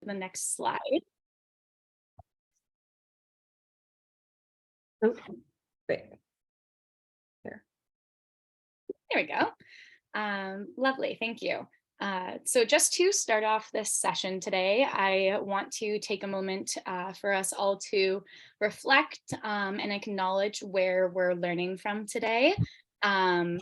the next slide. Okay, great. There we go. Lovely, thank you. So just to start off this session today, I want to take a moment for us all to reflect and acknowledge where we're learning from today.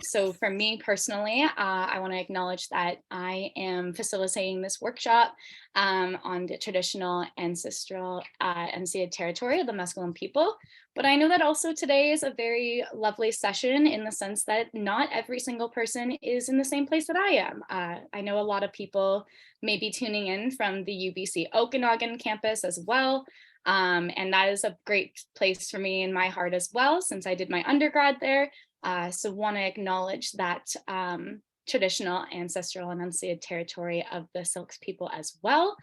So for me personally, I want to acknowledge that I am facilitating this workshop on the traditional ancestral unceded territory of the Musqueam people. But I know that also today is a very lovely session in the sense that not every single person is in the same place that I am. I know a lot of people may be tuning in from the UBC Okanagan campus as well. And that is a great place for me in my heart as well, since I did my undergrad there. So want to acknowledge that traditional ancestral and unceded territory of the Syilx people as well.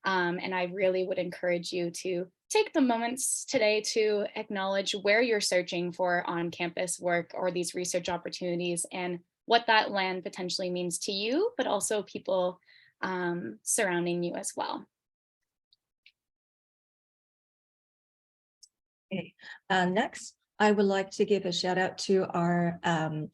And I really would encourage you to take the moments today to acknowledge where you're searching for on-campus work or these research opportunities and what that land potentially means to you, but also people surrounding you as well. Okay. Next, I would like to give a shout out to our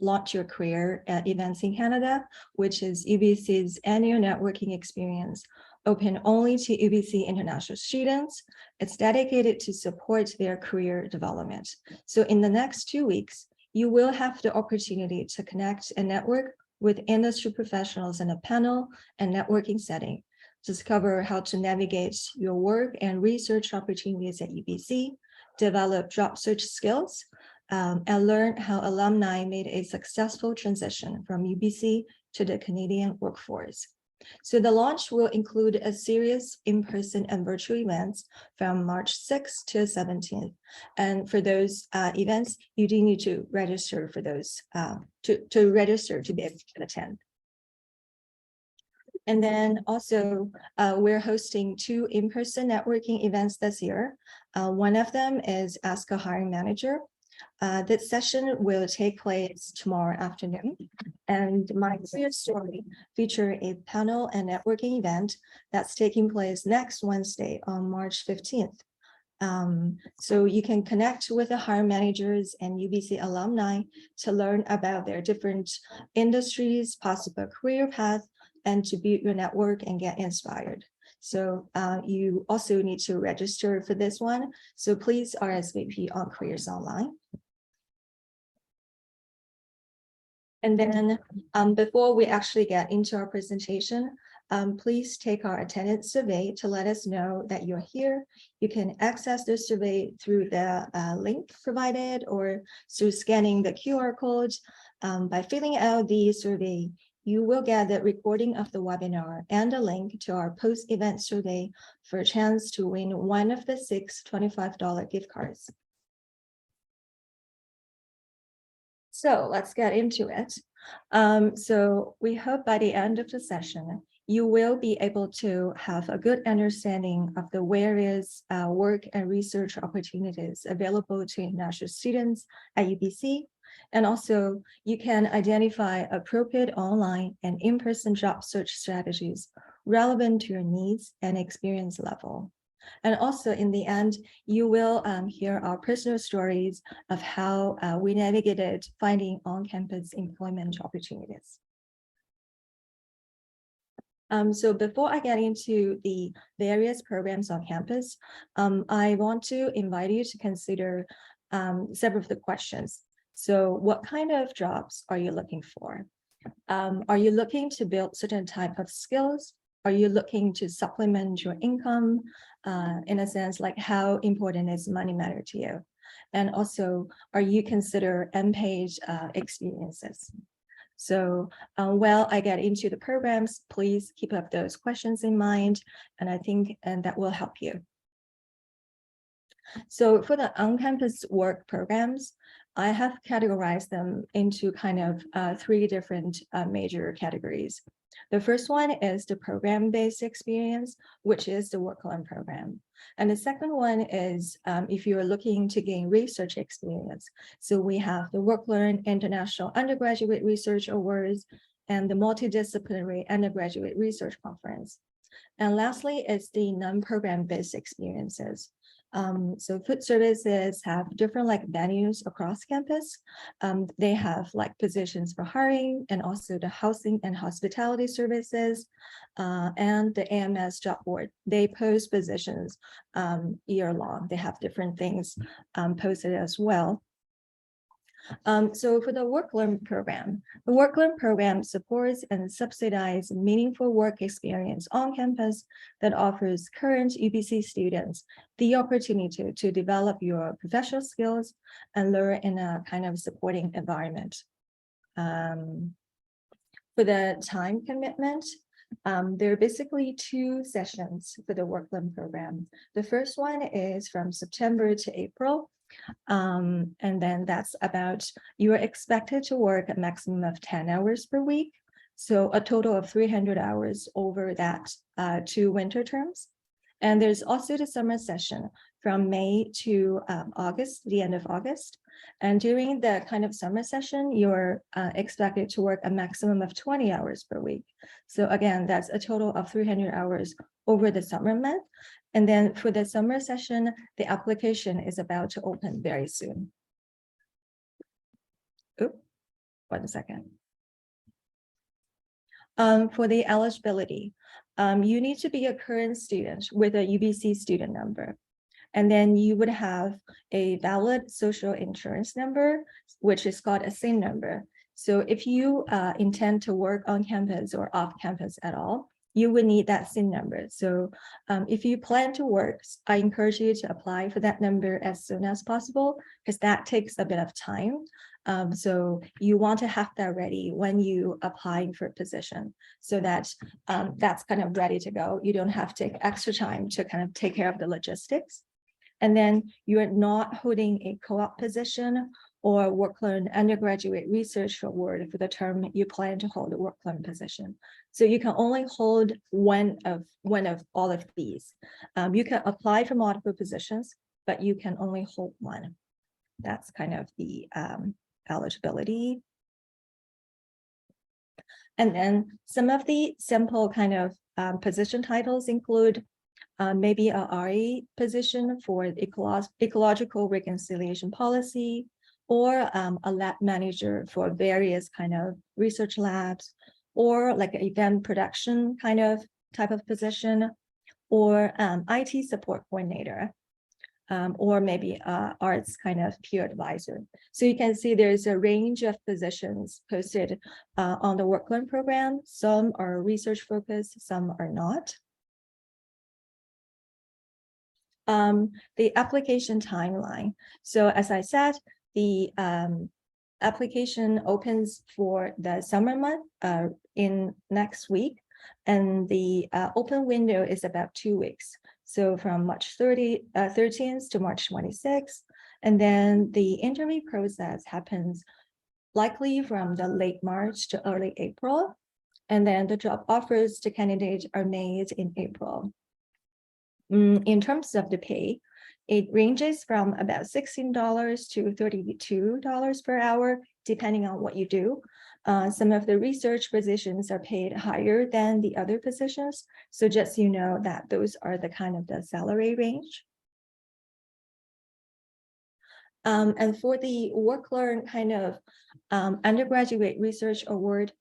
Launch Your Career events in Canada, which is UBC's annual networking experience, open only to UBC international students. It's dedicated to support their career development. So in the next 2 weeks, you will have the opportunity to connect and network with industry professionals in a panel and networking setting. Discover how to navigate your work and research opportunities at UBC, develop job search skills, and learn how alumni made a successful transition from UBC to the Canadian workforce. So the launch will include a series in-person and virtual events from March 6th to 17th. And for those events, you do need to register for those, to register to be able to attend. And then also, we're hosting 2 in-person networking events this year. One of them is Ask a Hiring Manager. This session will take place tomorrow afternoon. And my career story feature a panel and networking event that's taking place next Wednesday on March 15th. So you can connect with the hiring managers and UBC alumni to learn about their different industries, possible career path, and to build your network and get inspired. So you also need to register for this one. So please RSVP on Careers Online. And then before we actually get into our presentation, please take our attendance survey to let us know that you're here. You can access the survey through the link provided or through scanning the QR code. By filling out the survey, you will get the recording of the webinar and a link to our post-event survey for a chance to win one of the 6 $25 gift cards. So let's get into it. So we hope by the end of the session, you will be able to have a good understanding of the various work and research opportunities available to international students at UBC. And also you can identify appropriate online and in-person job search strategies relevant to your needs and experience level. And also in the end, you will hear our personal stories of how we navigated finding on-campus employment opportunities. So before I get into the various programs on campus, I want to invite you to consider several of the questions. So what kind of jobs are you looking for? Are you looking to build certain type of skills? Are you looking to supplement your income? In a sense, like how important is money matter to you? And also, are you consider unpaid experiences? So while I get into the programs, please keep up those questions in mind, and I think that will help you. So for the on-campus work programs, I have categorized them into kind of 3 different major categories. The first one is the program-based experience, which is the work-learn program. And the second one is if you're looking to gain research experience. So we have the Work-Learn International Undergraduate Research Awards and the Multidisciplinary Undergraduate Research Conference. And lastly, is the non-program based experiences. So food services have different like venues across campus. They have like positions for hiring and also the housing and hospitality services, and the AMS job board. They post positions year long. They have different things posted as well. So for the work-learn program, the work-learn program supports and subsidizes meaningful work experience on campus that offers current UBC students the opportunity to develop your professional skills and learn in a kind of supporting environment. For the time commitment, there are basically 2 sessions for the work-learn program. The first one is from September to April. And then that's about, you are expected to work a maximum of 10 hours per week. So a total of 300 hours over that 2 winter terms. And there's also the summer session from May to August, the end of August. And during the kind of summer session, you're expected to work a maximum of 20 hours per week. So again, that's a total of 300 hours over the summer month. And then for the summer session, the application is about to open very soon. Oops, 1 second. For the eligibility, you need to be a current student with a UBC student number. And then you would have a valid social insurance number, which is called a SIN number. So if you intend to work on campus or off campus at all, you would need that SIN number. So if you plan to work, I encourage you to apply for that number as soon as possible, because that takes a bit of time. So you want to have that ready when you applying for a position, so that that's kind of ready to go. You don't have to take extra time to kind of take care of the logistics. And then you're not holding a co-op position or work-learn undergraduate research award for the term you plan to hold a work-learn position. So you can only hold one of all of these. You can apply for multiple positions, but you can only hold one. That's kind of the eligibility. And then some of the simple kind of position titles include maybe a RE position for ecological reconciliation policy, or a lab manager for various kind of research labs, or like an event production kind of type of position, or IT support coordinator, or maybe arts kind of peer advisor. So you can see there's a range of positions posted on the work-learn program. Some are research focused, some are not. The application timeline. So as I said, the application opens for the summer month in next week, and the open window is about 2 weeks. So from March 13th to March 26th, and then the interview process happens likely from the late March to early April, and then the job offers to candidates are made in April. In terms of the pay, it ranges from about $16 to $32 per hour, depending on what you do. Some of the research positions are paid higher than the other positions. So just so you know that those are the kind of the salary range. And for the work-learn kind of undergraduate research award,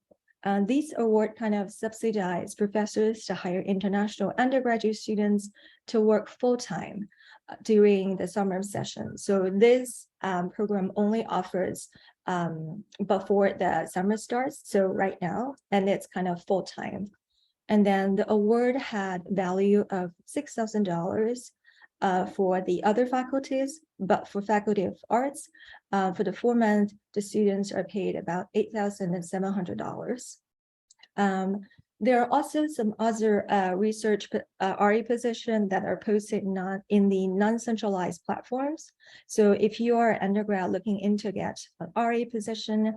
these award kind of subsidize professors to hire international undergraduate students to work full-time during the summer session. So this program only offers before the summer starts, so right now, and it's kind of full-time. And then the award had value of $6,000 for the other faculties, but for Faculty of Arts, for the 4 months, the students are paid about $8,700. There are also some other research RE positions that are posted in the non-centralized platforms. So if you are an undergrad looking into get an RE position,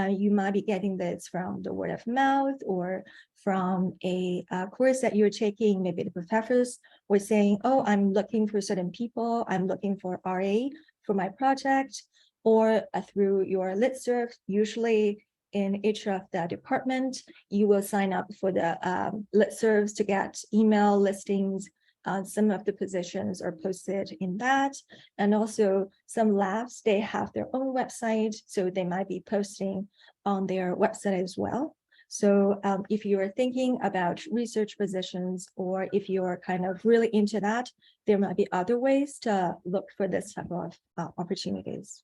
you might be getting this from the word of mouth, or from a course that you're taking. Maybe the professors were saying, oh, I'm looking for certain people, I'm looking for RA for my project, or through your listserv. Usually in each of the department. You will sign up for the listservs to get email listings. Some of the positions are posted in that. And also some labs, they have their own website, so they might be posting on their website as well. So if you are thinking about research positions, or if you're kind of really into that, there might be other ways to look for this type of opportunities.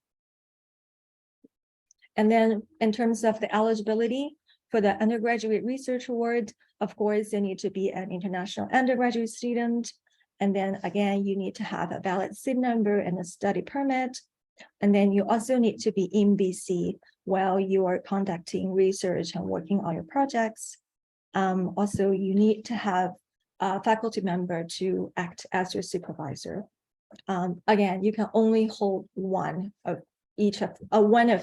And then in terms of the eligibility for the Undergraduate Research Award, of course, you need to be an international undergraduate student. And then again, you need to have a valid SID number and a study permit. And then you also need to be in BC while you are conducting research and working on your projects. Also, you need to have a faculty member to act as your supervisor. Again, you can only hold one of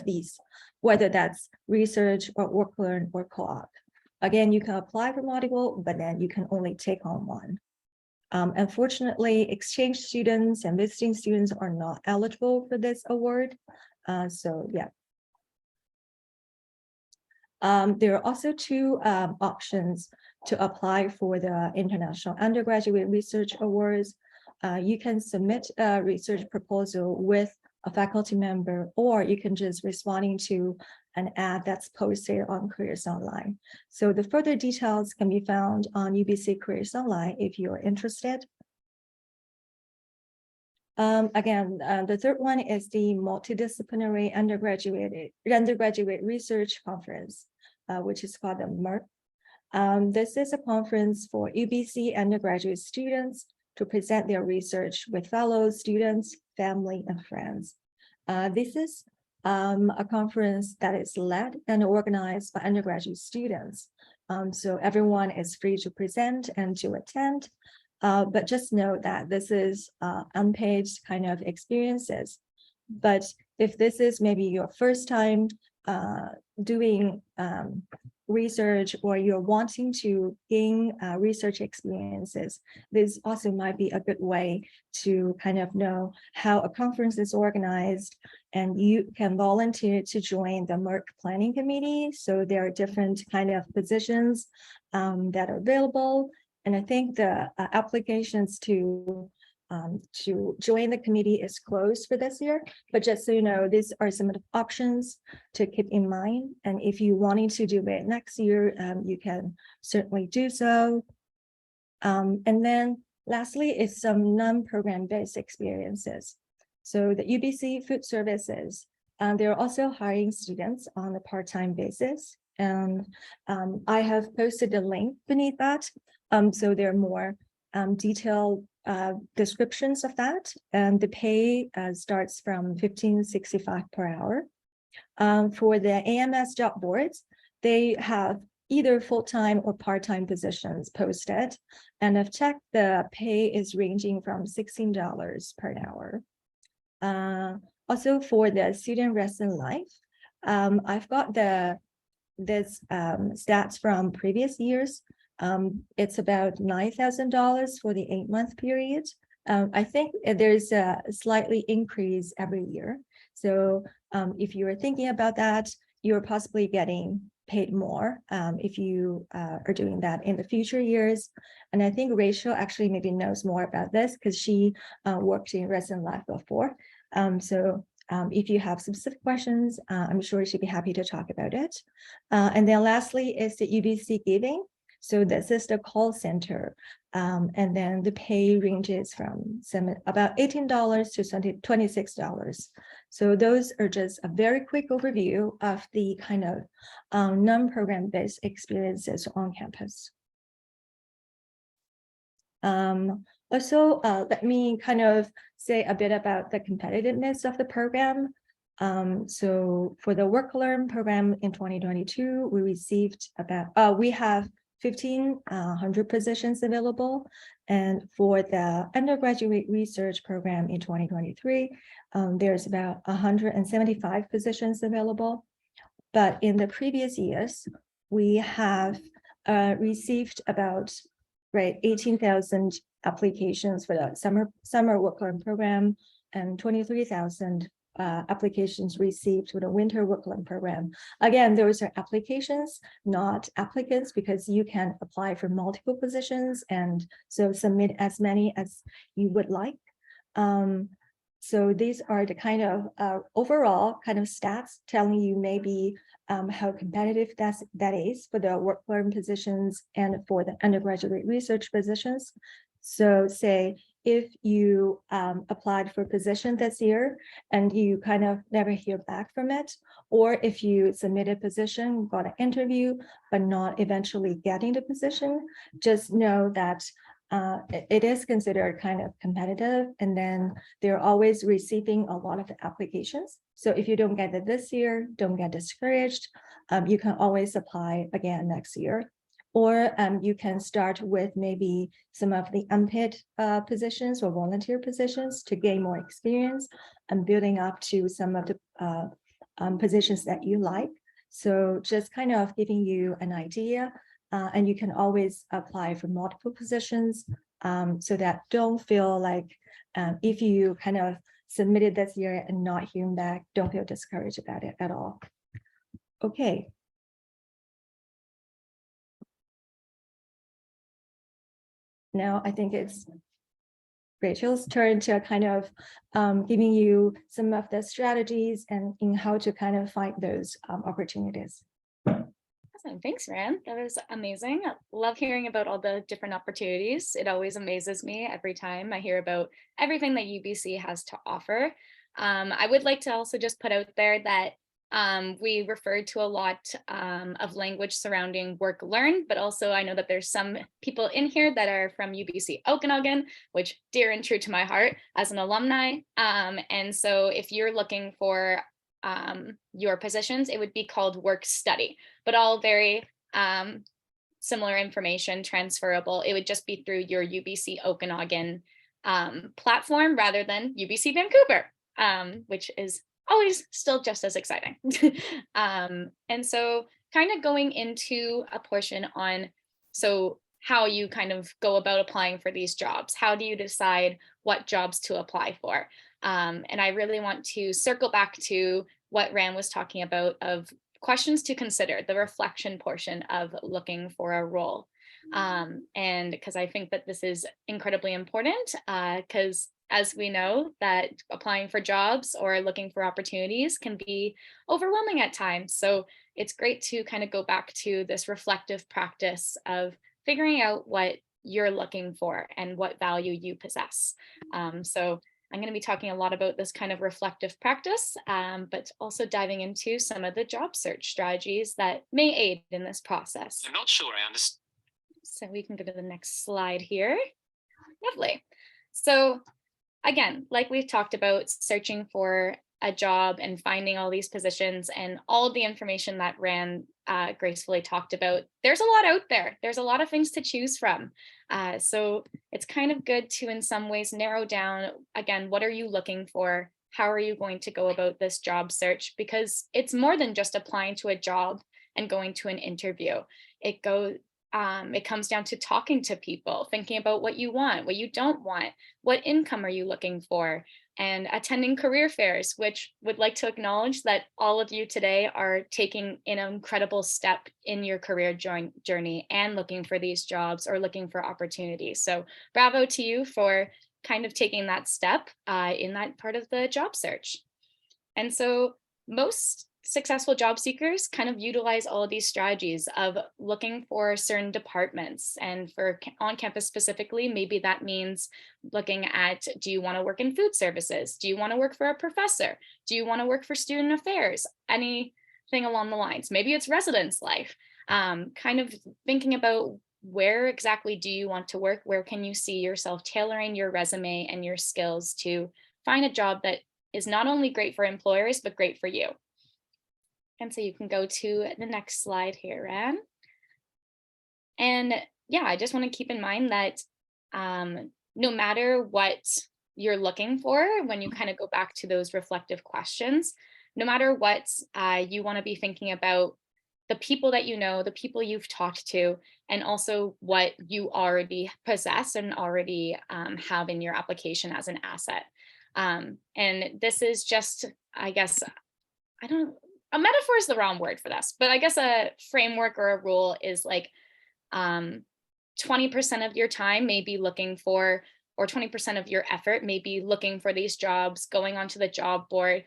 these, whether that's research or work learn or co-op. Again, you can apply for multiple, but then you can only take on one. Unfortunately, exchange students and visiting students are not eligible for this award. So yeah. There are also two options to apply for the International Undergraduate Research Awards. You can submit a research proposal with a faculty member, or you can just responding to an ad that's posted on Careers Online. So the further details can be found on UBC Careers Online if you're interested. Again, the third one is the Multidisciplinary Undergraduate Research Conference, which is called the MERC. This is a conference for UBC undergraduate students to present their research with fellow students, family, and friends. This is a conference that is led and organized by undergraduate students. So everyone is free to present and to attend. But just know that this is unpaid kind of experiences. But if this is maybe your first time doing research, or you're wanting to gain research experiences, this also might be a good way to kind of know how a conference is organized, and you can volunteer to join the MERC planning committee. So there are different kind of positions that are available. And I think the applications to join the committee is closed for this year, but just so you know, these are some of the options to keep in mind. And if you wanting to do it next year, you can certainly do so. And then lastly is some non-program based experiences. So the UBC Food Services, they're also hiring students on a part-time basis. And I have posted a link beneath that. So there are more detailed descriptions of that, and the pay starts from $15.65 per hour. For the AMS job boards, they have either full-time or part-time positions posted, and I've checked, the pay is ranging from $16 per hour. Also for the student resident life, I've got this stats from previous years. It's about $9,000 for the 8-month period. I think there's a slightly increase every year. So if you are thinking about that, you're possibly getting paid more if you are doing that in the future years. And I think Rachel actually maybe knows more about this because she worked in resident life before. If you have specific questions, I'm sure she'd be happy to talk about it. And then lastly is the UBC Giving. So this is the call center. And then the pay ranges from about $18 to $26. So those are just a very quick overview of the kind of non-program based experiences on campus. Also, let me kind of say a bit about the competitiveness of the program. So for the Work Learn program in 2022, we received about, we have 1,500 positions available. And for the Undergraduate Research program in 2023, there's about 175 positions available. But in the previous years, we have received about 18,000 applications for the summer Work Learn program and 23,000 applications received to the winter work learn program. Again, those are applications, not applicants, because you can apply for multiple positions and so submit as many as you would like. So these are the kind of overall kind of stats telling you maybe how competitive that is for the work learn positions and for the undergraduate research positions. So say if you applied for a position this year and you kind of never hear back from it, or if you submit a position, got an interview, but not eventually getting the position, just know that it is considered kind of competitive, and then they're always receiving a lot of the applications. So if you don't get it this year, don't get discouraged. You can always apply again next year. Or you can start with maybe some of the unpaid positions or volunteer positions to gain more experience and building up to some of the positions that you like. So just kind of giving you an idea, and you can always apply for multiple positions, so that don't feel like if you kind of submitted this year and not hearing back, don't feel discouraged about it at all. Okay. Now I think it's Rachel's turn to kind of giving you some of the strategies and in how to kind of find those opportunities. Awesome. Thanks, Ran. That was amazing. I love hearing about all the different opportunities. It always amazes me every time I hear about everything that UBC has to offer. I would like to also just put out there that we referred to a lot of language surrounding work learn, but also I know that there's some people in here that are from UBC Okanagan, which dear and true to my heart as an alumni. And so if you're looking for your positions, it would be called work study, but all very similar information, transferable. It would just be through your UBC Okanagan platform rather than UBC Vancouver, which is always still just as exciting. And so kind of going into a portion on, so how you kind of go about applying for these jobs. How do you decide what jobs to apply for? And I really want to circle back to what Ran was talking about of questions to consider, the reflection portion of looking for a role. And because I think that this is incredibly important, because as we know that applying for jobs or looking for opportunities can be overwhelming at times. So it's great to kind of go back to this reflective practice of figuring out what you're looking for and what value you possess. So I'm going to be talking a lot about this kind of reflective practice, but also diving into some of the job search strategies that may aid in this process. I'm not sure I understand. So we can go to the next slide here. Lovely. So again, like we've talked about, searching for a job and finding all these positions and all the information that Ran gracefully talked about, there's a lot out there. There's a lot of things to choose from. So it's kind of good to, in some ways, narrow down, again, what are you looking for? How are you going to go about this job search? Because it's more than just applying to a job and going to an interview. It comes down to talking to people, thinking about what you want, what you don't want, what income are you looking for, and attending career fairs, which would like to acknowledge that all of you today are taking an incredible step in your career journey and looking for these jobs or looking for opportunities. So bravo to you for kind of taking that step in that part of the job search. And so most successful job seekers kind of utilize all of these strategies of looking for certain departments. And for on-campus specifically, maybe that means looking at, do you want to work in food services? Do you want to work for a professor? Do you want to work for student affairs? Anything along the lines. Maybe it's residence life. Kind of thinking about where exactly do you want to work? Where can you see yourself tailoring your resume and your skills to find a job that is not only great for employers, but great for you. And so you can go to the next slide here, Ran. And yeah, I just want to keep in mind that no matter what you're looking for, when you kind of go back to those reflective questions, no matter what you want to be thinking about the people that you know, the people you've talked to, and also what you already possess and already have in your application as an asset. And this is just, I guess, a metaphor is the wrong word for this, but I guess a framework or a rule is like 20% of your time may be looking for, or 20% of your effort may be looking for these jobs, going onto the job board,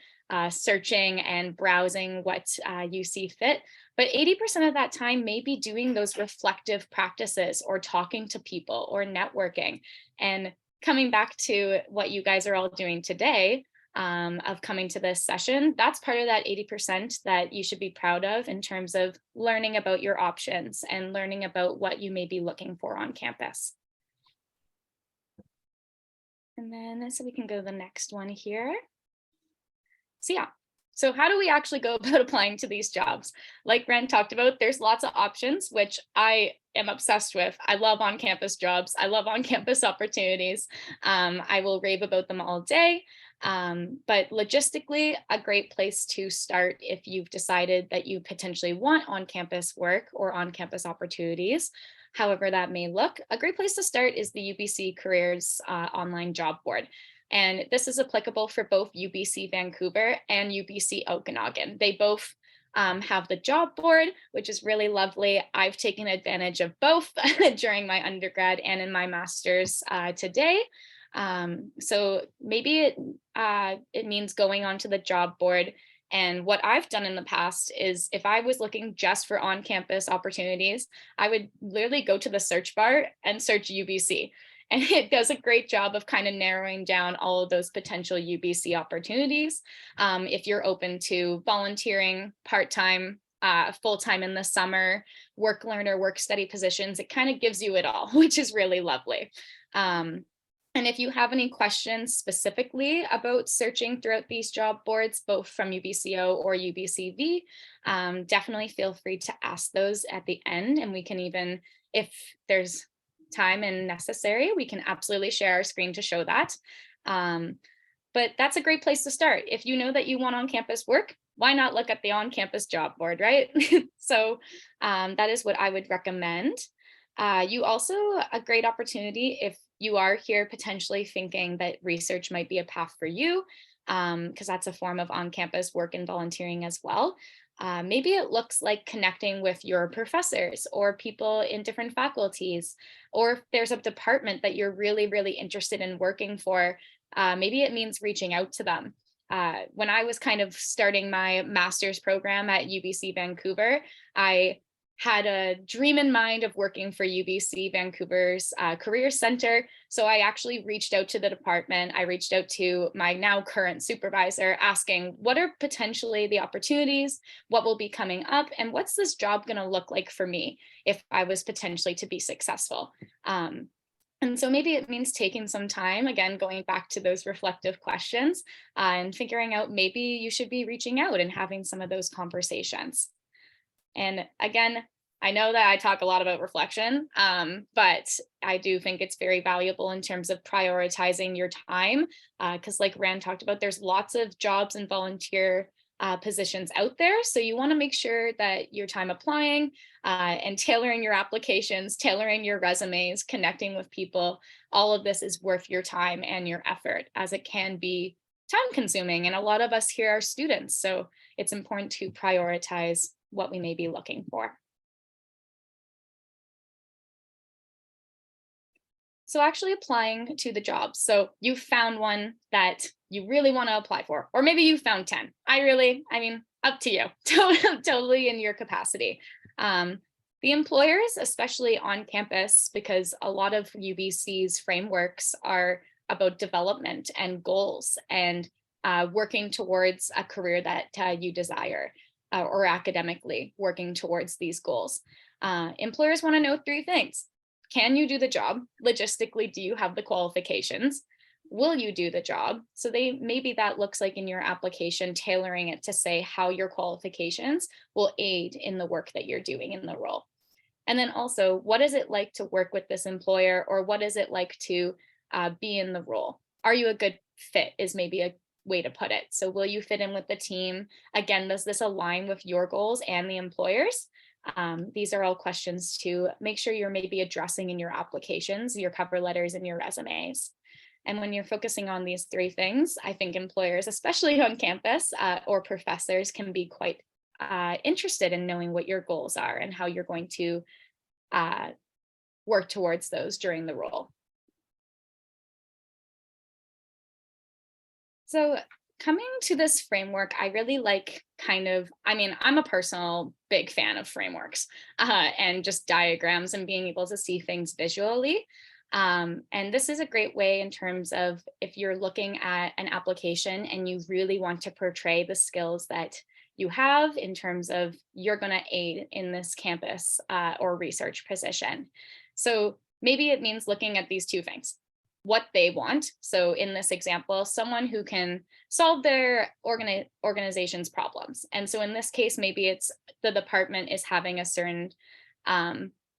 searching and browsing what you see fit. But 80% of that time may be doing those reflective practices or talking to people or networking. And coming back to what you guys are all doing today, of coming to this session, that's part of that 80% that you should be proud of in terms of learning about your options and learning about what you may be looking for on campus. And then, so we can go to the next one here. So yeah, so how do we actually go about applying to these jobs? Like Ren talked about, there's lots of options, which I am obsessed with. I love on-campus jobs. I love on-campus opportunities. I will rave about them all day. But logistically, a great place to start if you've decided that you potentially want on-campus work or on-campus opportunities, however that may look, a great place to start is the UBC Careers online job board. And this is applicable for both UBC Vancouver and UBC Okanagan. They both have the job board, which is really lovely. I've taken advantage of both during my undergrad and in my master's today. So maybe it means going onto the job board. And what I've done in the past is if I was looking just for on-campus opportunities, I would literally go to the search bar and search UBC. And it does a great job of kind of narrowing down all of those potential UBC opportunities. If you're open to volunteering, part-time, full-time in the summer, work learner, work study positions, it kind of gives you it all, which is really lovely. And if you have any questions specifically about searching throughout these job boards, both from UBCO or UBCV, definitely feel free to ask those at the end. And we can even, if there's time and necessary, we can absolutely share our screen to show that. But that's a great place to start. If you know that you want on-campus work, why not look at the on-campus job board, right? So that is what I would recommend. You also, a great opportunity if you are here potentially thinking that research might be a path for you, because that's a form of on-campus work and volunteering as well. Maybe it looks like connecting with your professors or people in different faculties, or if there's a department that you're really, really interested in working for, maybe it means reaching out to them. When I was kind of starting my master's program at UBC Vancouver, I had a dream in mind of working for UBC Vancouver's Career Center. So I actually reached out to the department. I reached out to my now current supervisor asking, what are potentially the opportunities? What will be coming up? And what's this job going to look like for me if I was potentially to be successful? And so maybe it means taking some time, again, going back to those reflective questions and figuring out maybe you should be reaching out and having some of those conversations. And again, I know that I talk a lot about reflection, but I do think it's very valuable in terms of prioritizing your time, because like Rand talked about, there's lots of jobs and volunteer positions out there. So you want to make sure that your time applying and tailoring your applications, tailoring your resumes, connecting with people, all of this is worth your time and your effort, as it can be time consuming. And a lot of us here are students. So it's important to prioritize what we may be looking for. So actually applying to the jobs. So you found one that you really want to apply for, or maybe you found 10. I mean, up to you, totally in your capacity. The employers, especially on campus, because a lot of UBC's frameworks are about development and goals and working towards a career that you desire, or academically working towards these goals. Employers want to know 3 things. Can you do the job? Logistically, do you have the qualifications? Will you do the job? So maybe that looks like in your application, tailoring it to say how your qualifications will aid in the work that you're doing in the role. And then also, what is it like to work with this employer, or what is it like to be in the role? Are you a good fit is maybe a way to put it. So will you fit in with the team? Again, does this align with your goals and the employers? These are all questions to make sure you're maybe addressing in your applications, your cover letters, and your resumes. And when you're focusing on these three things, I think employers, especially on campus, or professors, can be quite interested in knowing what your goals are and how you're going to uh, work towards those during the role. So coming to this framework, I really like I'm a personal big fan of frameworks and just diagrams and being able to see things visually. And this is a great way in terms of if you're looking at an application and you really want to portray the skills that you have in terms of you're going to aid in this campus or research position. So maybe it means looking at these two things, what they want. So in this example, someone who can solve their organization's problems. And so in this case, maybe it's the department is having a certain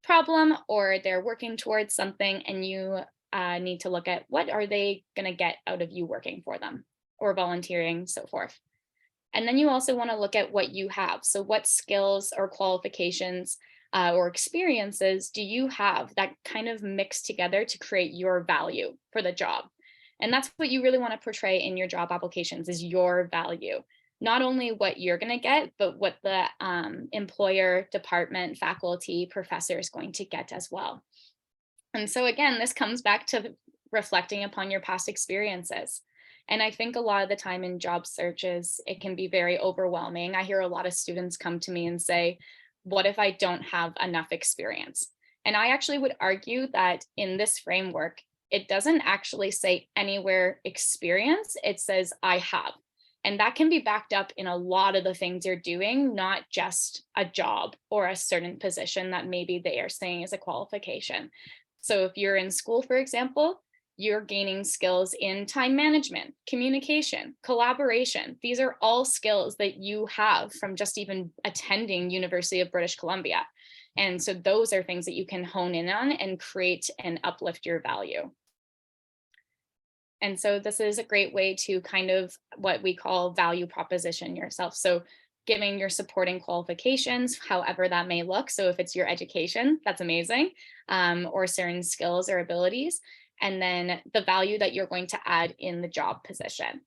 problem, or they're working towards something, and you need to look at what are they going to get out of you working for them or volunteering, so forth. And then you also want to look at what you have. So what skills or qualifications or experiences do you have that kind of mix together to create your value for the job? And that's what you really want to portray in your job applications, is your value. Not only what you're going to get, but what the employer, department, faculty, professor is going to get as well. And so again, this comes back to reflecting upon your past experiences. And I think a lot of the time in job searches, it can be very overwhelming. I hear a lot of students come to me and say, what if I don't have enough experience? And I actually would argue that in this framework, it doesn't actually say anywhere experience, it says I have. And that can be backed up in a lot of the things you're doing, not just a job or a certain position that maybe they are saying is a qualification. So if you're in school, for example, you're gaining skills in time management, communication, collaboration. These are all skills that you have from just even attending University of British Columbia. And so those are things that you can hone in on and create and uplift your value. And so this is a great way to kind of what we call value proposition yourself. So giving your supporting qualifications, however that may look. So if it's your education, that's amazing, or certain skills or abilities, and then the value that you're going to add in the job position.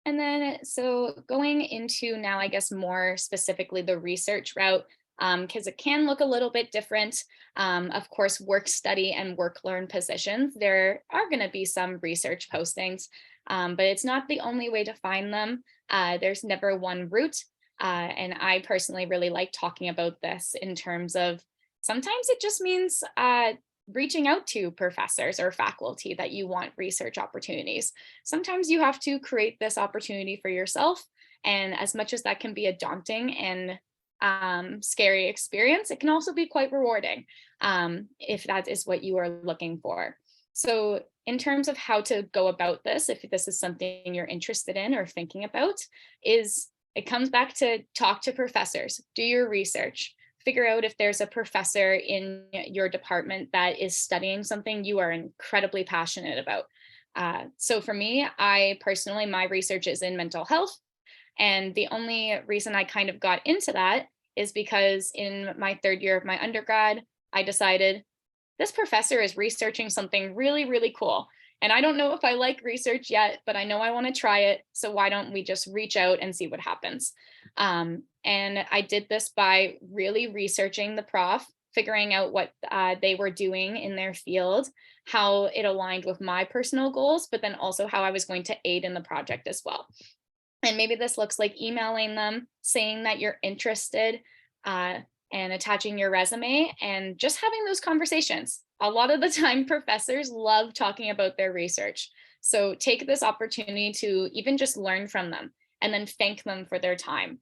And then, so going into now, I guess, more specifically the research route, because it can look a little bit different. Of course, work study and work learn positions, there are going to be some research postings, but it's not the only way to find them. There's never one route. And I personally really like talking about this in terms of sometimes it just means reaching out to professors or faculty that you want research opportunities. Sometimes you have to create this opportunity for yourself. And as much as that can be a daunting and scary experience, it can also be quite rewarding if that is what you are looking for. So in terms of how to go about this, if this is something you're interested in or thinking about, is it comes back to talk to professors, do your research, figure out if there's a professor in your department that is studying something you are incredibly passionate about. So for me, my research is in mental health. And the only reason I kind of got into that is because in my third year of my undergrad, I decided this professor is researching something really, really cool. And I don't know if I like research yet, but I know I want to try it. So why don't we just reach out and see what happens? And I did this by really researching the prof, figuring out what they were doing in their field, how it aligned with my personal goals, but then also how I was going to aid in the project as well. And maybe this looks like emailing them, saying that you're interested, and attaching your resume and just having those conversations. A lot of the time, professors love talking about their research. So take this opportunity to even just learn from them and then thank them for their time.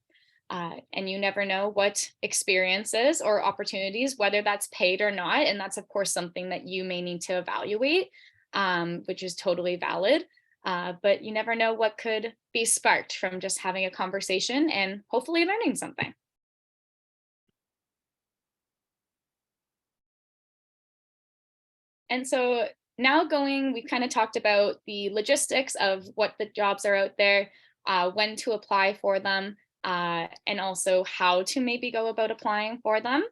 And you never know what experiences or opportunities, whether that's paid or not. And that's, of course, something that you may need to evaluate, which is totally valid. But you never know what could be sparked from just having a conversation and hopefully learning something. And so now we've kind of talked about the logistics of what the jobs are out there, when to apply for them, and also how to maybe go about applying for them.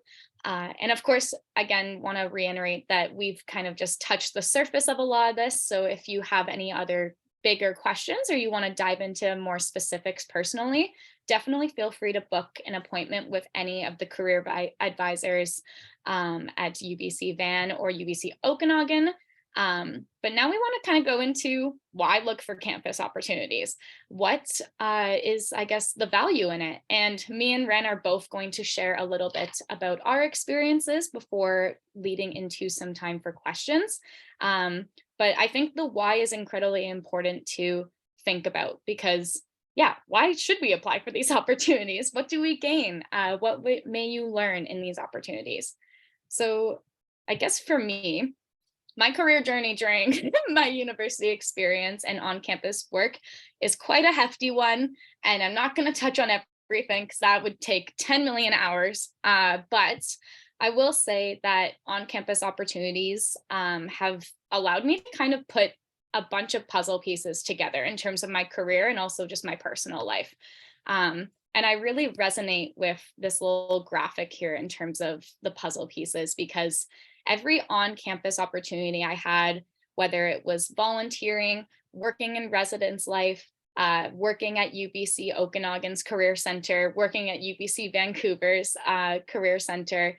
And of course, again, want to reiterate that we've kind of just touched the surface of a lot of this. So if you have any other bigger questions or you want to dive into more specifics personally, definitely feel free to book an appointment with any of the career advisors at UBC Van or UBC Okanagan. But now we want to kind of go into why look for campus opportunities. What is, I guess, the value in it? And me and Ren are both going to share a little bit about our experiences before leading into some time for questions. But I think the why is incredibly important to think about because, yeah, why should we apply for these opportunities? What do we gain? What may you learn in these opportunities? So I guess for me, my career journey during my university experience and on-campus work is quite a hefty one, and I'm not going to touch on everything because that would take 10 million hours. But I will say that on-campus opportunities have allowed me to kind of put a bunch of puzzle pieces together in terms of my career and also just my personal life. And I really resonate with this little graphic here in terms of the puzzle pieces because every on-campus opportunity I had, whether it was volunteering, working in residence life, working at UBC Okanagan's Career Center, working at UBC Vancouver's Career Center,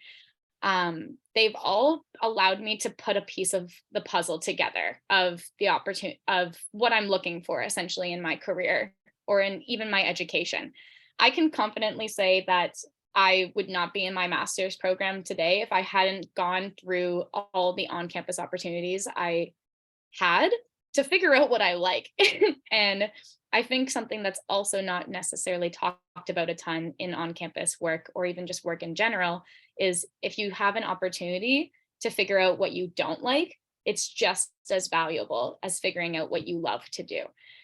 they've all allowed me to put a piece of the puzzle together of the opportunity of what I'm looking for essentially in my career or in even my education. I can confidently say that I would not be in my master's program today if I hadn't gone through all the on-campus opportunities I had to figure out what I like. And I think something that's also not necessarily talked about a ton in on-campus work or even just work in general is if you have an opportunity to figure out what you don't like, it's just as valuable as figuring out what you love to do.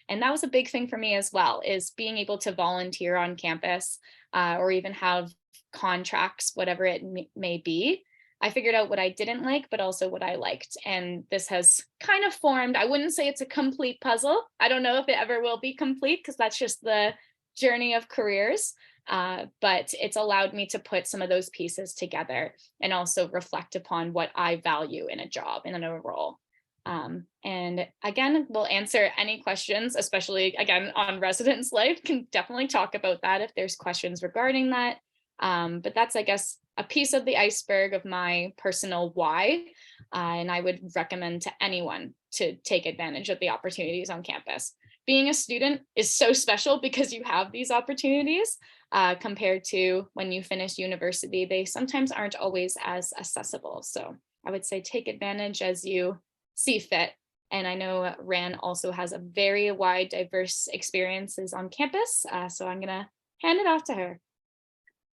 And that was a big thing for me as well, is being able to volunteer on campus or even have contracts, whatever it may be. I figured out what I didn't like, but also what I liked. And this has kind of formed, I wouldn't say it's a complete puzzle. I don't know if it ever will be complete because that's just the journey of careers. But it's allowed me to put some of those pieces together and also reflect upon what I value in a job and in a role. And again, we'll answer any questions, especially again on residence life, can definitely talk about that if there's questions regarding that. But that's, I guess, a piece of the iceberg of my personal why. And I would recommend to anyone to take advantage of the opportunities on campus. Being a student is so special because you have these opportunities compared to when you finish university. They sometimes aren't always as accessible. So I would say take advantage as you see fit. And I know Ran also has a very wide, diverse experiences on campus. So I'm going to hand it off to her.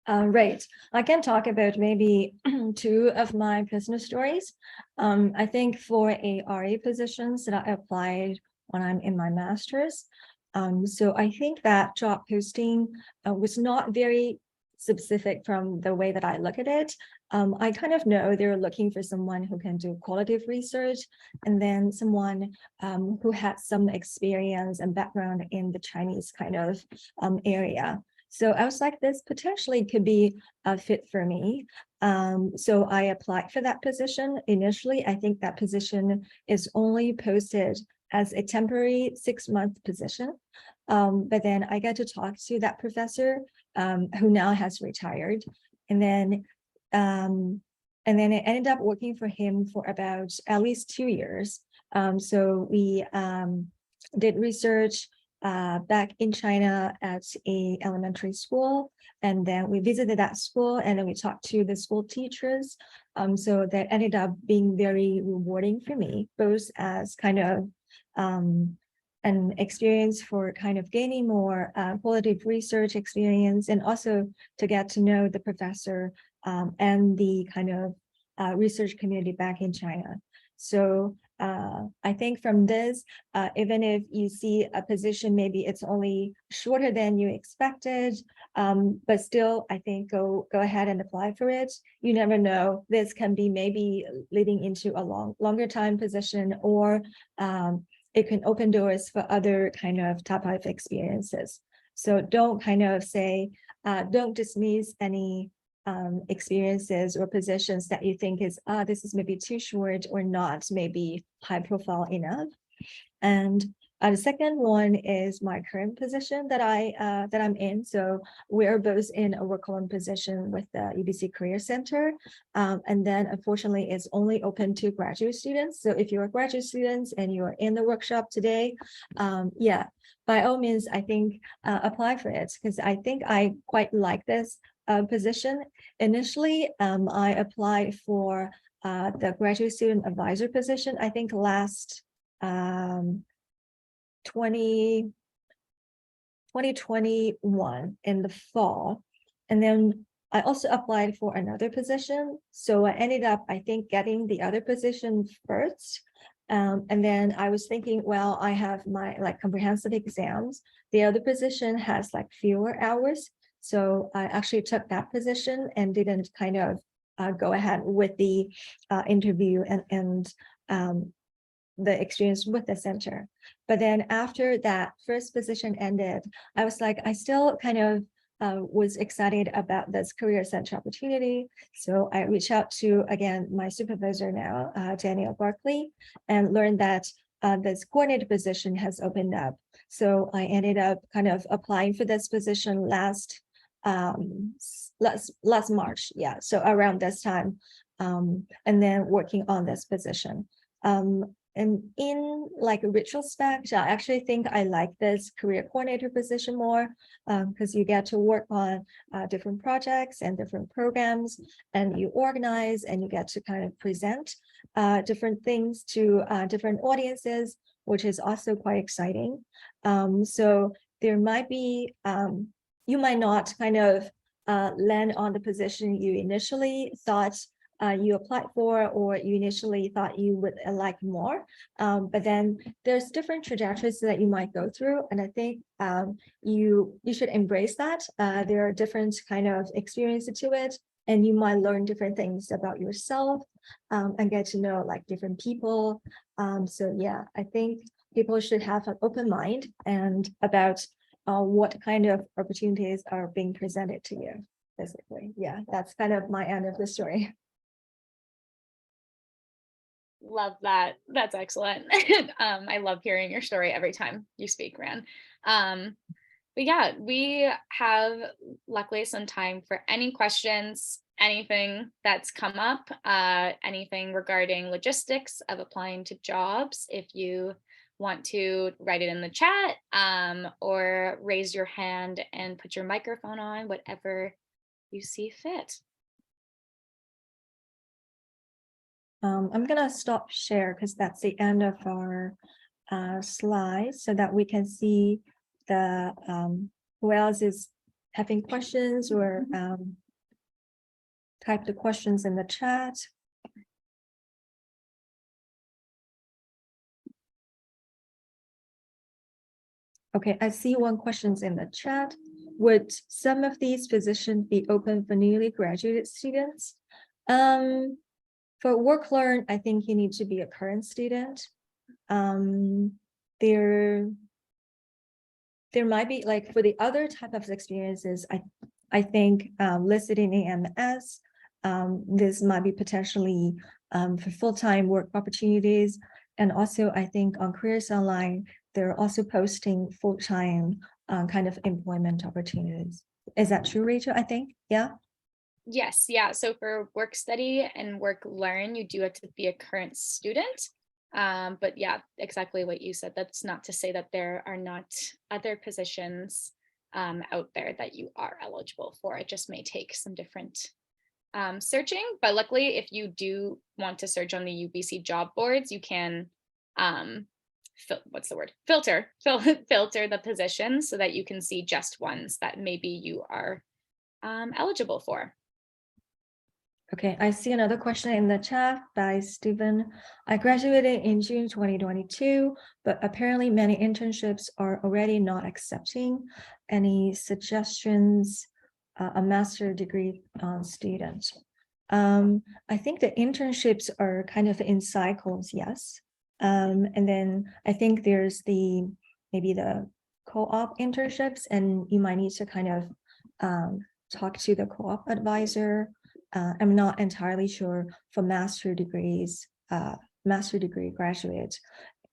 Right. I can talk about maybe two of my business stories. I think for a RA positions that I applied when I'm in my master's. So I think that job posting was not very specific from the way that I look at it. I kind of know they're looking for someone who can do qualitative research and then someone who had some experience and background in the Chinese kind of area. So I was like, this potentially could be a fit for me. So I applied for that position. Initially, I think that position is only posted as a temporary 6-month position. But then I got to talk to that professor who now has retired. And then I ended up working for him for about at least 2 years. So we did research back in China at a elementary school. And then we visited that school and then we talked to the school teachers. So that ended up being very rewarding for me, both as kind of an experience for kind of gaining more qualitative research experience and also to get to know the professor and the kind of research community back in China. So I think from this, even if you see a position, maybe it's only shorter than you expected, but still, I think go ahead and apply for it. You never know. This can be maybe leading into a longer time position, or it can open doors for other kind of type of experiences. So don't kind of say, don't dismiss any experiences or positions that you think is, this is maybe too short or not maybe high profile enough. And the second one is my current position that I'm in. So we're both in a work-alone position with the UBC Career Center. And then unfortunately, it's only open to graduate students. So if you're a graduate student and you're in the workshop today, yeah, by all means, I think apply for it, because I think I quite like this position. Initially, I applied for the graduate student advisor position, I think last 2021 in the fall. And then I also applied for another position. So I ended up, I think, getting the other position first. And then I was thinking, well, I have my like comprehensive exams. The other position has like fewer hours. So I actually took that position and didn't kind of go ahead with the interview and the experience with the center. But then after that first position ended, I was like, I still kind of was excited about this career center opportunity. So I reached out to, again, my supervisor now, Daniel Barkley, and learned that this coordinator position has opened up. So I ended up kind of applying for this position last March. Yeah, so around this time, and then working on this position. And in like a retrospect, I actually think I like this career coordinator position more, because you get to work on different projects and different programs, and you organize and you get to kind of present different things to different audiences, which is also quite exciting. So there might be, you might not kind of land on the position you initially thought you applied for, or you initially thought you would like more, but then there's different trajectories that you might go through, and I think you should embrace that. There are different kind of experiences to it, and you might learn different things about yourself, and get to know like different people. So yeah, I think people should have an open mind and about what kind of opportunities are being presented to you, basically. Yeah, that's kind of my end of the story. Love that. That's excellent. I love hearing your story every time you speak, Ran. But yeah, we have luckily some time for any questions, anything that's come up, anything regarding logistics of applying to jobs. If you want to write it in the chat, or raise your hand and put your microphone on, whatever you see fit. I'm gonna stop share because that's the end of our slides, so that we can see the who else is having questions, or type the questions in the chat. Okay, I see one question's in the chat. Would some of these positions be open for newly graduated students? For work learn, I think you need to be a current student. There might be like for the other type of experiences, I think listed in AMS, this might be potentially for full-time work opportunities. And also I think on Careers Online, they're also posting full-time kind of employment opportunities. Is that true, Rachel? I think, yeah. Yes, yeah. So for work study and work learn, you do have to be a current student. But yeah, exactly what you said. That's not to say that there are not other positions out there that you are eligible for. It just may take some different searching. But luckily, if you do want to search on the UBC job boards, you can filter the positions so that you can see just ones that maybe you are eligible for. Okay, I see another question in the chat by Stephen. I graduated in June 2022, but apparently many internships are already not accepting. Any suggestions? A master degree student. I think the internships are kind of in cycles, yes. And then I think there's maybe the co-op internships, and you might need to kind of talk to the co-op advisor. I'm not entirely sure for master degree graduates,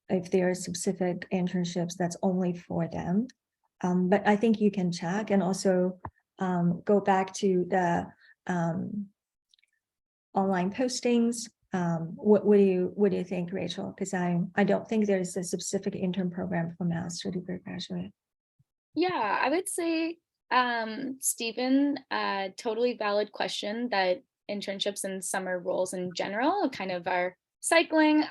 if there are specific internships that's only for them. But I think you can check and also go back to the online postings. What do you think, Rachel? Because I don't think there's a specific intern program for master degree graduate. Yeah, I would say, Stephen, totally valid question that internships and summer roles in general kind of are cycling,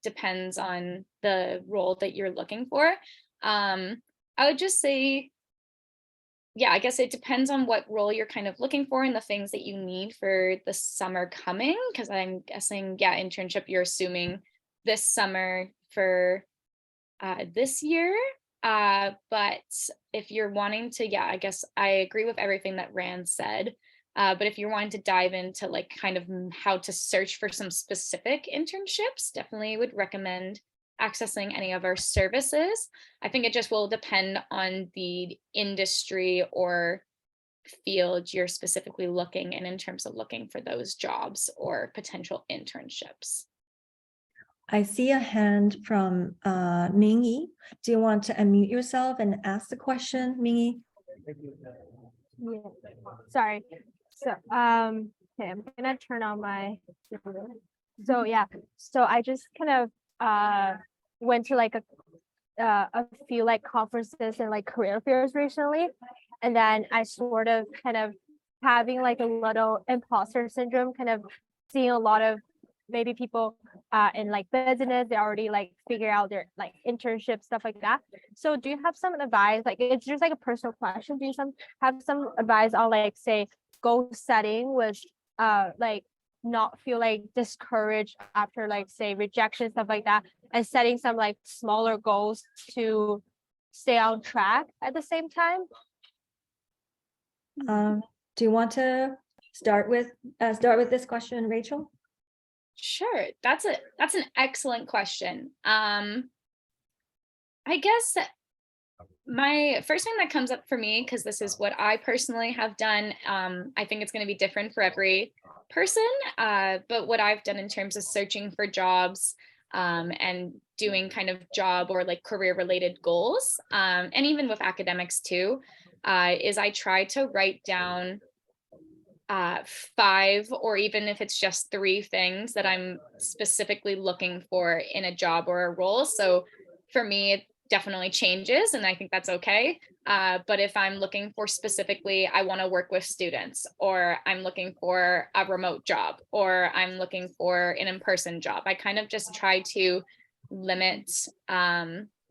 depends on the role that you're looking for. I would just say, yeah, I guess it depends on what role you're kind of looking for and the things that you need for the summer coming. Because I'm guessing, yeah, internship, you're assuming this summer for this year. But if you're wanting to, yeah, I guess I agree with everything that Rand said. But if you're wanting to dive into like kind of how to search for some specific internships, definitely would recommend accessing any of our services. I think it just will depend on the industry or field you're specifically looking in terms of looking for those jobs or potential internships. I see a hand from Mingyi. Do you want to unmute yourself and ask the question, Mingyi? Yeah, sorry. So, okay, I'm gonna turn on my. So yeah, so I just kind of went to like a few like conferences and like career fairs recently, and then I sort of kind of having like a little imposter syndrome, kind of seeing a lot of maybe people in like business, they already like figure out their like internship stuff like that. So do you have some advice, like it's just like a personal question, do you have some advice on like say goal setting with like not feel like discouraged after like say rejection, stuff like that, and setting some like smaller goals to stay on track at the same time? Do you want to start with this question, Rachel? Sure, that's an excellent question. I guess my first thing that comes up for me, because this is what I personally have done, I think it's going to be different for every person, but what I've done in terms of searching for jobs and doing kind of job or like career related goals, and even with academics too, is I try to write down 5, or even if it's just 3 things that I'm specifically looking for in a job or a role. So for me, it definitely changes, and I think that's okay. But if I'm looking for specifically, I want to work with students, or I'm looking for a remote job, or I'm looking for an in-person job, I kind of just try to limit,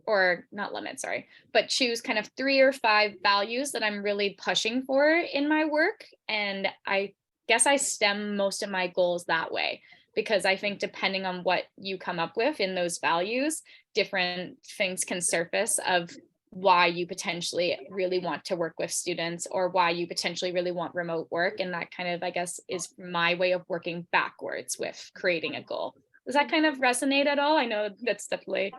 or not limit, sorry, but choose kind of 3 or 5 values that I'm really pushing for in my work. And I guess I stem most of my goals that way, because I think depending on what you come up with in those values, different things can surface of why you potentially really want to work with students, or why you potentially really want remote work. And that kind of, I guess, is my way of working backwards with creating a goal. Does that kind of resonate at all? I know that's definitely.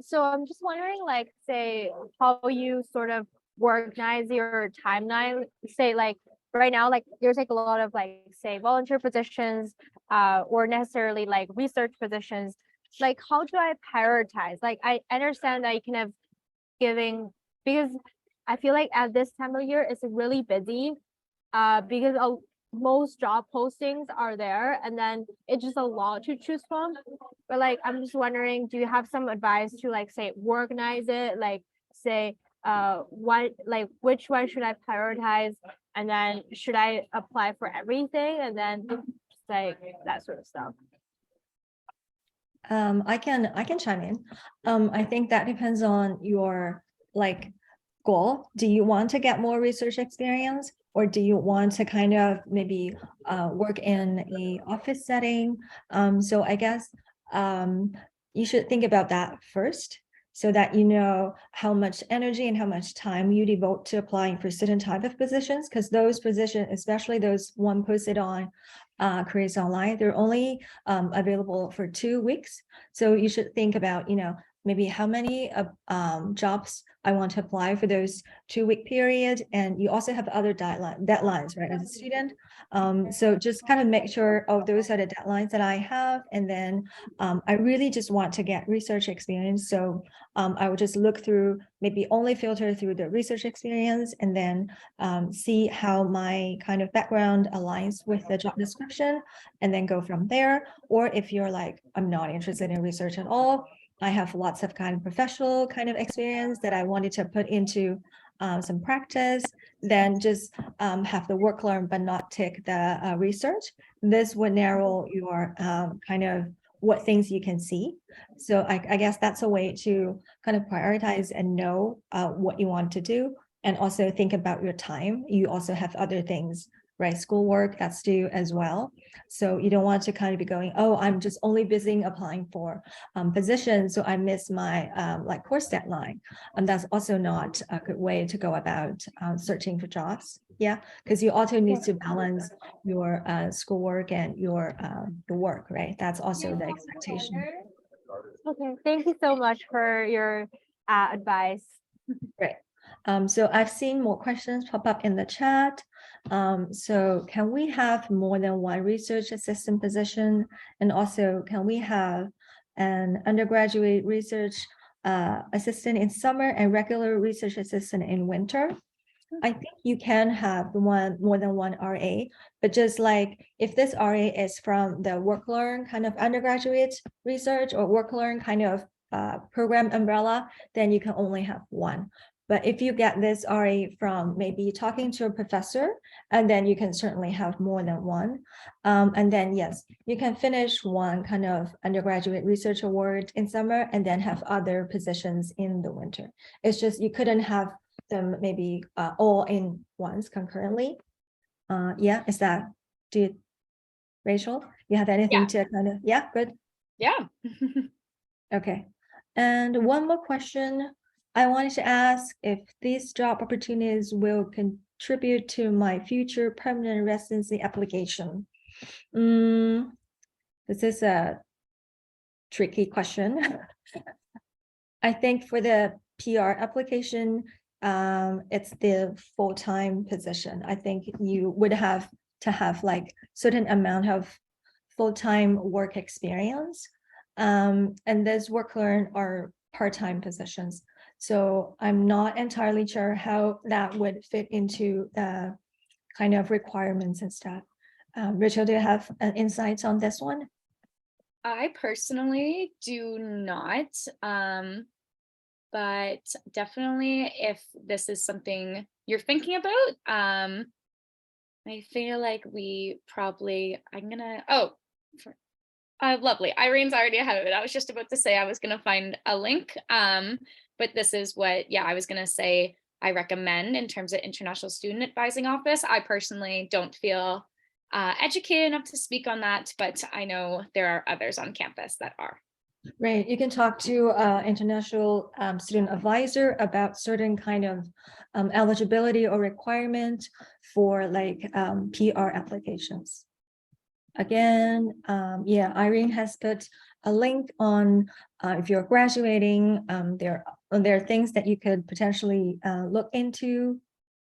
So I'm just wondering, like, say, how you sort of organize your timeline. Say, like, right now, like, there's like a lot of like, say, volunteer positions, or necessarily like research positions. Like, how do I prioritize? Like, I understand that you kind of giving, because I feel like at this time of year it's really busy, because most job postings are there, and then it's just a lot to choose from. But like, I'm just wondering, do you have some advice to like say organize it, like say what, like which one should I prioritize, and then should I apply for everything, and then just like that sort of stuff? I can chime in. I think that depends on your like goal. Do you want to get more research experience, or do you want to kind of maybe work in a office setting? So I guess you should think about that first, so that you know how much energy and how much time you devote to applying for certain type of positions, because those positions, especially those one posted on Careers Online, they're only available for 2 weeks. So you should think about, maybe how many jobs I want to apply for those 2-week period. And you also have other deadlines, right, as a student. So just kind of make sure, oh, those are the deadlines that I have. And then I really just want to get research experience. So I would just look through, maybe only filter through the research experience, and then see how my kind of background aligns with the job description, and then go from there. Or if you're like, I'm not interested in research at all, I have lots of kind of professional kind of experience that I wanted to put into some practice, then just have the work learn but not take the research. This would narrow your kind of what things you can see. So I guess that's a way to kind of prioritize and know what you want to do, and also think about your time. You also have other things, right? Schoolwork that's due as well. So you don't want to kind of be going, oh, I'm just only busy applying for positions, so I miss my like course deadline. And that's also not a good way to go about searching for jobs. Yeah, because you also need to balance your schoolwork and your work, right? That's also the expectation. Okay, thank you so much for your advice. Great. So I've seen more questions pop up in the chat. So can we have more than one research assistant position? And also, can we have an undergraduate research assistant in summer and regular research assistant in winter? I think you can have more than one RA, but just like if this RA is from the work learn kind of undergraduate research or work learn kind of program umbrella, then you can only have one. But if you get this RA from maybe talking to a professor, and then you can certainly have more than one. And then, yes, you can finish one kind of undergraduate research award in summer and then have other positions in the winter. It's just you couldn't have them maybe all in once concurrently. Yeah, is that, Rachel, you have anything to kind of, yeah, good. Yeah. Okay. And one more question. I wanted to ask if these job opportunities will contribute to my future permanent residency application. This is a tricky question. I think for the PR application, it's the full-time position. I think you would have to have like certain amount of full-time work experience. And this work learn are part-time positions. So I'm not entirely sure how that would fit into the kind of requirements and stuff. Rachel, do you have insights on this one? I personally do not, but definitely if this is something you're thinking about, I feel like we probably, lovely. Irene's already ahead of it. I was just about to say I was going to find a link, but this is what, yeah, I was going to say I recommend in terms of International Student Advising Office. I personally don't feel educated enough to speak on that, but I know there are others on campus that are. Right, you can talk to international student advisor about certain kind of eligibility or requirement for like PR applications. Again, yeah, Irene has put a link on if you're graduating, there are things that you could potentially look into.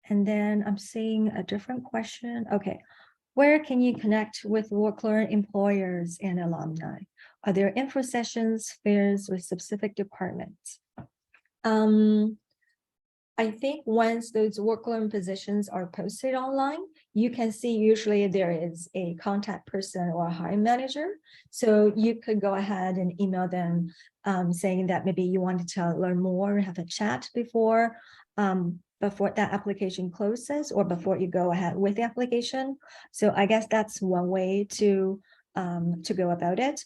And then I'm seeing a different question. Okay, where can you connect with work learn employers and alumni? Are there info sessions, fairs with specific departments? I think once those work learn positions are posted online, you can see usually there is a contact person or a hiring manager. So you could go ahead and email them saying that maybe you wanted to learn more, have a chat before that application closes or before you go ahead with the application. So I guess that's one way to go about it.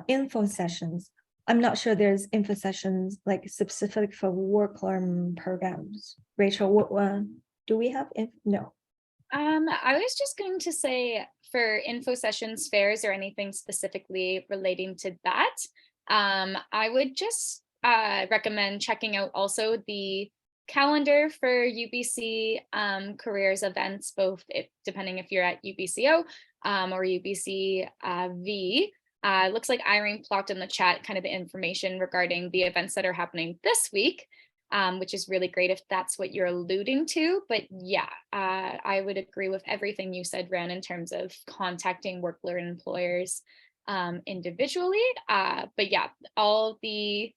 Info sessions. I'm not sure there's info sessions like specific for work learn programs. Rachel, what one do we have? No. I was just going to say for info sessions, fairs, or anything specifically relating to that, I would just recommend checking out also the calendar for UBC careers events, both depending if you're at UBCO or UBC V. Looks like Irene plopped in the chat kind of the information regarding the events that are happening this week, which is really great if that's what you're alluding to. But yeah, I would agree with everything you said, Ren, in terms of contacting work learn employers individually. But yeah, all the,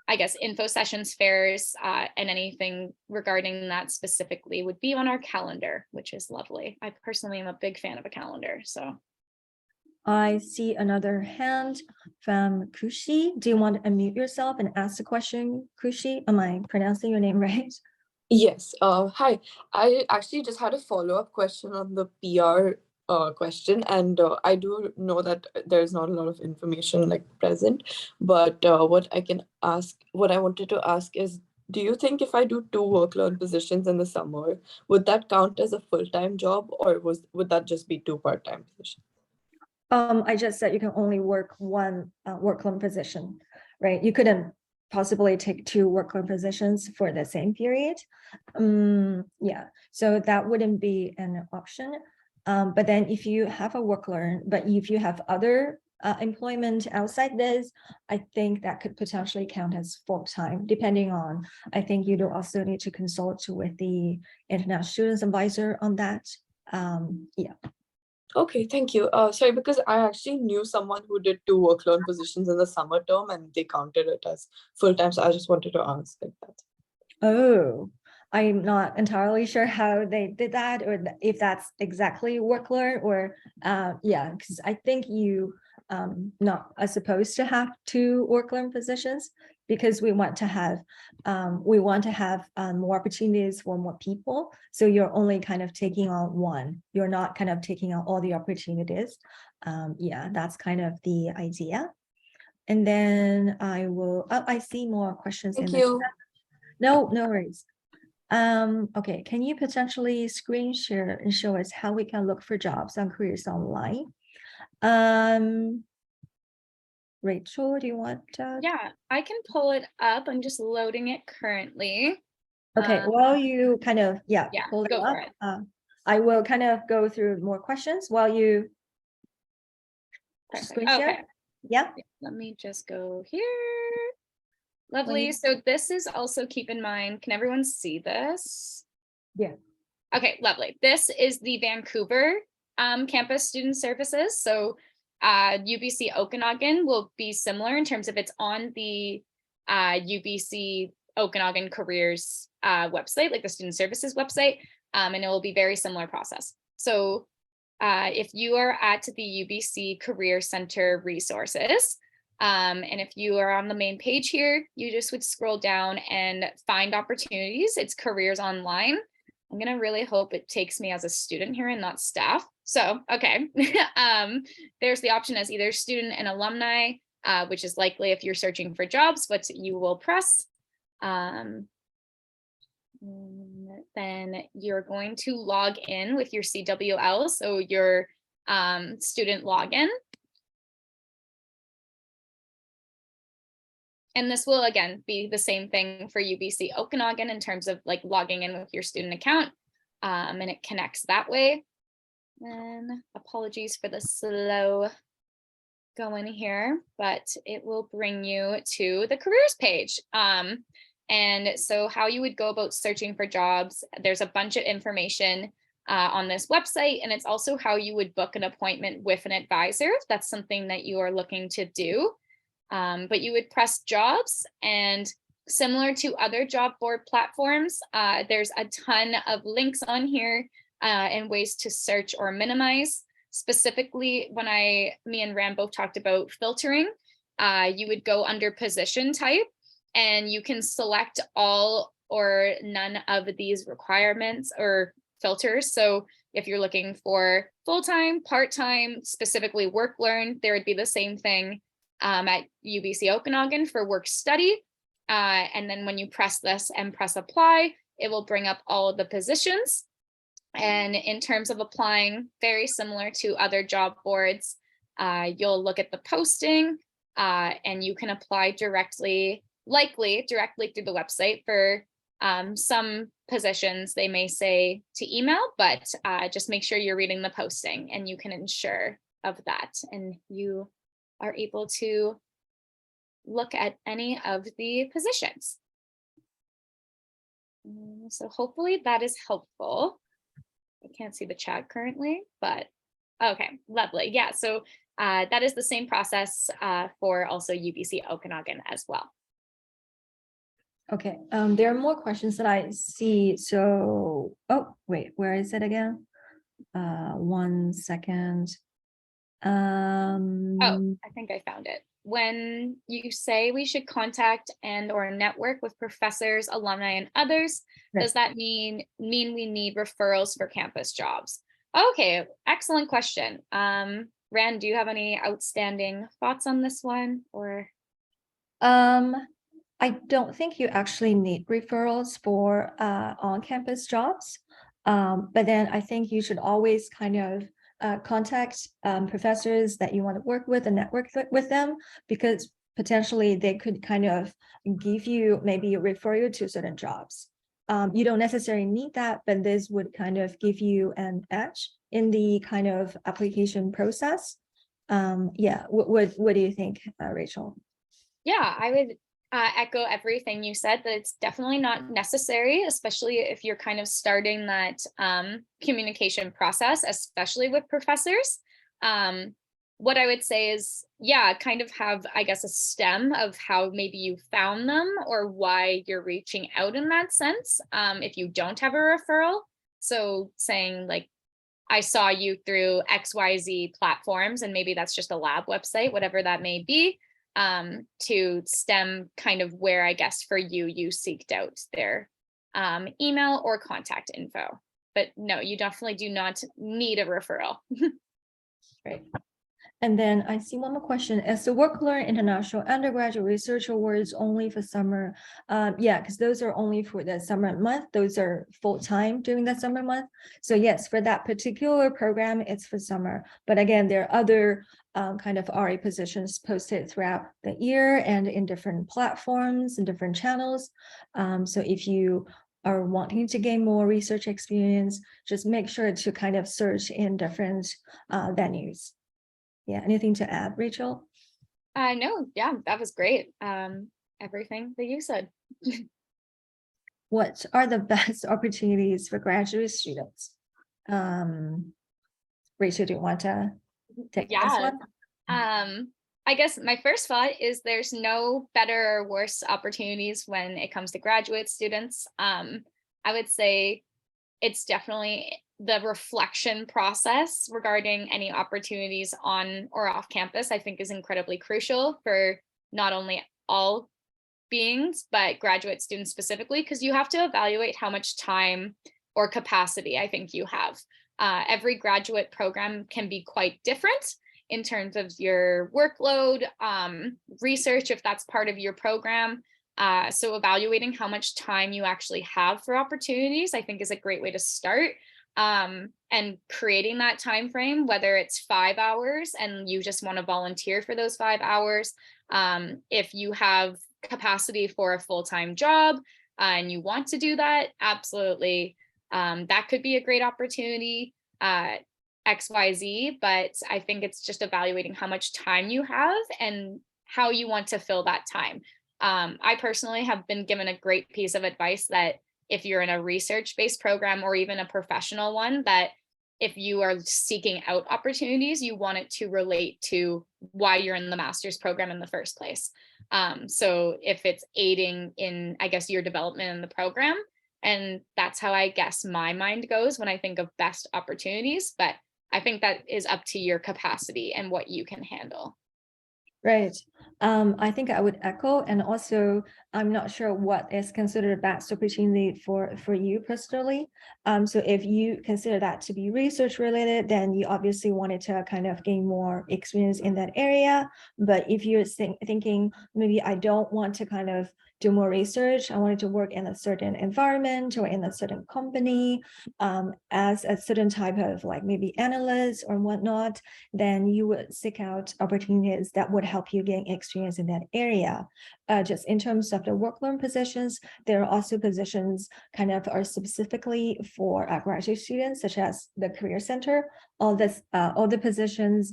I guess, info sessions, fairs, and anything regarding that specifically would be on our calendar, which is lovely. I personally am a big fan of a calendar, so. I see another hand from Kushi. Do you want to unmute yourself and ask the question, Kushi? Am I pronouncing your name right? Yes. Hi. I actually just had a follow-up question on the PR question, and I do know that there's not a lot of information like present, but what I wanted to ask is, do you think if I do 2 work-learn positions in the summer, would that count as a full-time job, or would that just be 2 part-time positions? I just said you can only work one work-loan position, right? You couldn't possibly take 2 work-loan positions for the same period. Yeah, so that wouldn't be an option. But then if you have a work-learn, but if you have other employment outside this, I think that could potentially count as full-time, depending on, I think you do also need to consult with the international students advisor on that. Yeah. Okay, thank you. Sorry, because I actually knew someone who did 2 work-learn positions in the summer term and they counted it as full-time. So I just wanted to ask like that. Oh, I'm not entirely sure how they did that, or if that's exactly work learn, or yeah, because I think you not are supposed to have 2 work learn positions, because we want to have more opportunities for more people. So you're only kind of taking on one. You're not kind of taking on all the opportunities. Yeah, that's kind of the idea. And then I see more questions in Thank the you. chat. No worries. Okay, can you potentially screen share and show us how we can look for jobs on Careers Online? Rachel, do you want to? Yeah, I can pull it up. I'm just loading it currently. Okay, while you kind of, yeah, pull it go for up, it. I will kind of go through more questions while you Perfect. screen share. Okay. Yeah. Let me just go here. Lovely. Wait. So this is also, keep in mind, can everyone see this? Yeah. Okay, lovely. This is the Vancouver campus student services. So UBC Okanagan will be similar in terms of it's on the UBC Okanagan careers website, like the student services website, and it will be very similar process. So if you are at the UBC Career Center resources, and if you are on the main page here, you just would scroll down and find opportunities. It's careers online. I'm gonna really hope it takes me as a student here and not staff. So, okay. There's the option as either student and alumni, which is likely if you're searching for jobs, what you will press. Then you're going to log in with your CWL, so your student login. And this will, again, be the same thing for UBC Okanagan in terms of like logging in with your student account, and it connects that way. And apologies for the slow going here, but it will bring you to the careers page. And so how you would go about searching for jobs, there's a bunch of information on this website, and it's also how you would book an appointment with an advisor if that's something that you are looking to do. But you would press jobs, and similar to other job board platforms, there's a ton of links on here and ways to search or minimize. Specifically, when me and Ram both talked about filtering, you would go under position type, and you can select all or none of these requirements or filters. So if you're looking for full-time, part-time, specifically work learn, there would be the same thing at UBC Okanagan for work study. And then when you press this and press apply, it will bring up all of the positions. And in terms of applying, very similar to other job boards, you'll look at the posting and you can apply directly, likely directly through the website. For some positions, they may say to email, but just make sure you're reading the posting and you can ensure of that. And you are able to look at any of the positions. So hopefully that is helpful. I can't see the chat currently, but okay, lovely. Yeah, so that is the same process for also UBC Okanagan as well. Okay, there are more questions that I see. So, oh, wait, where is it again? 1 second. Oh, I think I found it. When you say we should contact and or network with professors, alumni, and others, Right. does that mean we need referrals for campus jobs? Okay, excellent question. Rand, do you have any outstanding thoughts on this one, or? I don't think you actually need referrals for on-campus jobs. But then I think you should always kind of contact professors that you want to work with and network with them, because potentially they could kind of give you, maybe refer you to certain jobs. You don't necessarily need that, but this would kind of give you an edge in the kind of application process. Yeah, what do you think, Rachel? Yeah, I would echo everything you said, that it's definitely not necessary, especially if you're kind of starting that communication process, especially with professors. What I would say is, yeah, kind of have, I guess, a stem of how maybe you found them or why you're reaching out in that sense, if you don't have a referral. So saying like, I saw you through XYZ platforms, and maybe that's just a lab website, whatever that may be, to stem kind of where, I guess, for you seeked out their email or contact info. But no, you definitely do not need a referral. Great. And then I see one more question. Is the WorkLearn International Undergraduate Research Awards only for summer? Yeah, because those are only for the summer month. Those are full-time during the summer month. So yes, for that particular program, it's for summer. But again, there are other kind of RA positions posted throughout the year and in different platforms and different channels. So if you are wanting to gain more research experience, just make sure to kind of search in different venues. Yeah, anything to add, Rachel? No, yeah, that was great. Everything that you said. What are the best opportunities for graduate students? Rachel, do you want to take this Yeah. one? I guess my first thought is there's no better or worse opportunities when it comes to graduate students. I would say it's definitely the reflection process regarding any opportunities on or off campus, I think, is incredibly crucial for not only all beings, but graduate students specifically, because you have to evaluate how much time or capacity I think you have. Every graduate program can be quite different in terms of your workload, research, if that's part of your program. So evaluating how much time you actually have for opportunities, I think, is a great way to start. And creating that time frame, whether it's 5 hours and you just want to volunteer for those 5 hours, if you have capacity for a full-time job and you want to do that, absolutely, that could be a great opportunity. XYZ, but I think it's just evaluating how much time you have and how you want to fill that time. I personally have been given a great piece of advice that if you're in a research-based program or even a professional one, that if you are seeking out opportunities, you want it to relate to why you're in the master's program in the first place. So if it's aiding in, I guess, your development in the program, and that's how I guess my mind goes when I think of best opportunities, but I think that is up to your capacity and what you can handle. Right. I think I would echo, and also I'm not sure what is considered best opportunity for you personally. So if you consider that to be research related, then you obviously wanted to kind of gain more experience in that area. But if you're thinking maybe I don't want to kind of do more research, I wanted to work in a certain environment or in a certain company as a certain type of like maybe analyst or whatnot, then you would seek out opportunities that would help you gain experience in that area. Just in terms of the work-learn positions, there are also positions kind of are specifically for graduate students, such as the Career Center. All the positions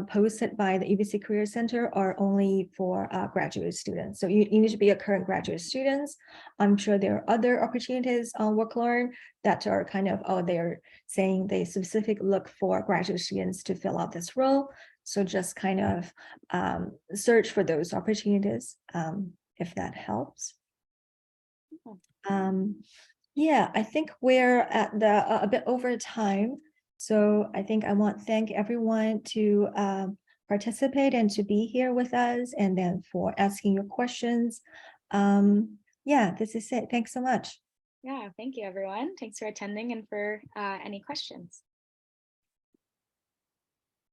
posted by the UBC Career Center are only for graduate students. So you need to be a current graduate student. I'm sure there are other opportunities on WorkLearn that are kind of, they're saying they specifically look for graduate students to fill out this role. So just kind of search for those opportunities, if that helps. Yeah, I think we're at a bit over time. So I think I want to thank everyone to participate and to be here with us, and then for asking your questions. Yeah, this is it. Thanks so much. Yeah, thank you, everyone. Thanks for attending and for any questions.